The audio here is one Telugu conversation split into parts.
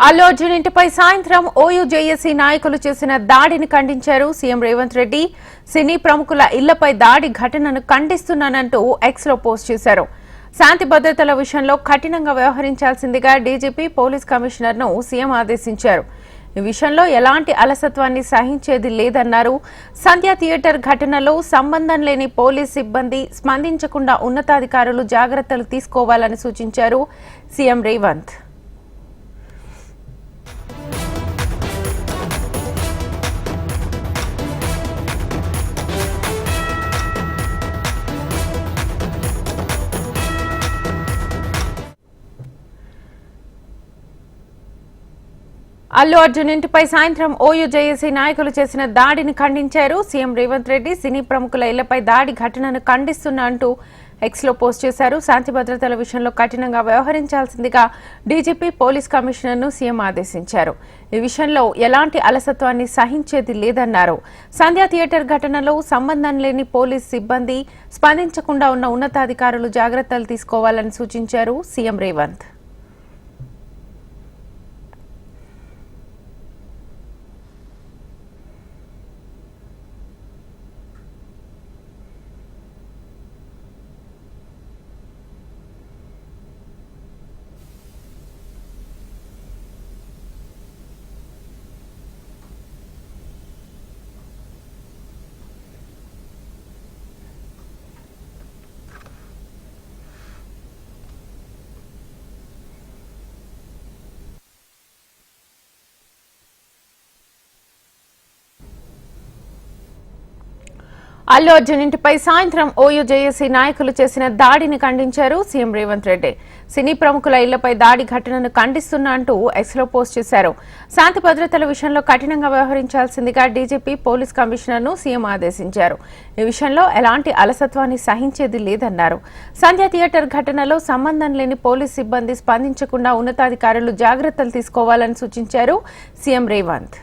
అల్లు అర్జున్ ఇంటిపై సాయంత్రం ఓయూజేఏసీ నాయకులు చేసిన దాడిని ఖండించారు సీఎం రేవంత్ రెడ్డి. సినీ ప్రముఖుల ఇళ్లపై దాడి ఘటనను ఖండిస్తున్నానంటూ ఎక్స్ లో పోస్ట్ చేశారు. శాంతి భద్రతల విషయంలో కఠినంగా వ్యవహరించాల్సిందిగా డీజీపీ పోలీస్ కమిషనర్ను సీఎం ఆదేశించారు. ఈ విషయంలో ఎలాంటి అలసత్వాన్ని సహించేది లేదన్నారు. సంధ్య థియేటర్ ఘటనలో సంబంధం లేని పోలీస్ సిబ్బంది స్పందించకుండా ఉన్నతాధికారులు జాగ్రత్తలు తీసుకోవాలని సూచించారు సీఎం రేవంత్. అల్లు అర్జున్ ఇంటిపై సాయంత్రం ఓయూజేఏసీ నాయకులు చేసిన దాడిని ఖండించారు సీఎం రేవంత్ రెడ్డి. సినీ ప్రముఖుల ఇళ్లపై దాడి ఘటనను ఖండిస్తున్నా అంటూ ఎక్స్ లో పోస్ట్ చేశారు. శాంతి భద్రతల విషయంలో కఠినంగా వ్యవహరించాల్సిందిగా డీజీపీ పోలీస్ కమిషనర్ను సీఎం ఆదేశించారు. ఈ విషయంలో ఎలాంటి అలసత్వాన్ని సహించేది లేదన్నారు. సంధ్య థియేటర్ ఘటనలో సంబంధం లేని పోలీస్ సిబ్బంది స్పందించకుండా ఉన్న ఉన్నతాధికారులు జాగ్రత్తలు తీసుకోవాలని సూచించారు సీఎం రేవంత్. అల్లు అర్జున్ ఇంటిపై సాయంత్రం ఓయూజేఏసీ నాయకులు చేసిన దాడిని ఖండించారు సీఎం రేవంత్ రెడ్డి. సినీ ప్రముఖుల ఇళ్లపై దాడి ఘటనను ఖండిస్తున్నా అంటూ ఎక్స్ లో పోస్ట్ చేశారు. శాంతి భద్రతల విషయంలో కఠినంగా వ్యవహరించాల్సిందిగా డీజీపీ పోలీస్ కమిషనర్ను సీఎం ఆదేశించారు. ఈ విషయంలో ఎలాంటి అలసత్వాన్ని సహించేది లేదన్నారు. సంధ్య థియేటర్ ఘటనలో సంబంధం లేని పోలీస్ సిబ్బంది స్పందించకుండా ఉన్నతాధికారులు జాగ్రత్తలు తీసుకోవాలని సూచించారు సీఎం రేవంత్.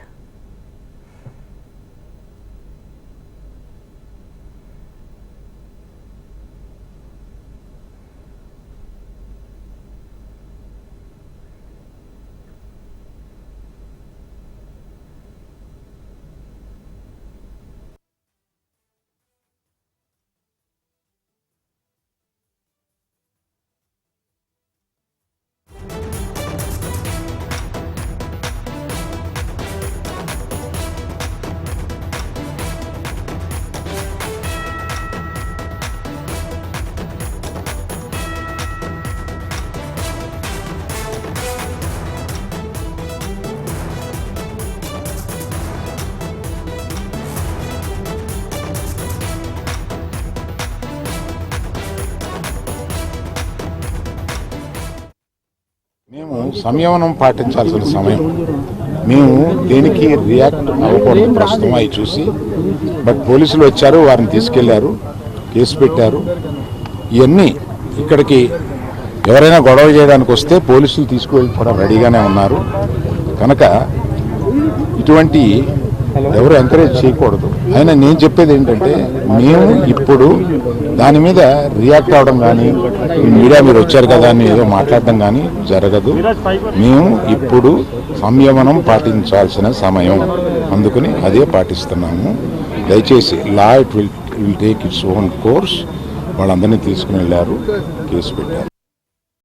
మేము సంయమనం పాటించాల్సిన సమయం. మేము దేనికి రియాక్ట్ అవ్వకూడదు ప్రస్తుతం అవి చూసి. బట్ పోలీసులు వచ్చారు, వారిని తీసుకెళ్లారు, కేసు పెట్టారు. ఇవన్నీ ఇక్కడికి ఎవరైనా గొడవ చేయడానికి వస్తే పోలీసులు తీసుకువెళ్ళిపోవడం రెడీగానే ఉన్నారు. కనుక ఇటువంటి ఎవరు ఎంకరేజ్ చేయకూడదు. అయినా నేను చెప్పేది ఏంటంటే, మేము ఇప్పుడు దాని మీద రియాక్ట్ అవడం కానీ, మీడియా మీరు వచ్చారు కదా అని ఏదో మాట్లాడడం కానీ జరగదు. మేము ఇప్పుడు సంయమనం పాటించాల్సిన సమయం, అందుకని అదే పాటిస్తున్నాము. దయచేసి law it will take its own course. వాళ్ళందరినీ తీసుకుని వెళ్ళారు, కేసు పెట్టారు.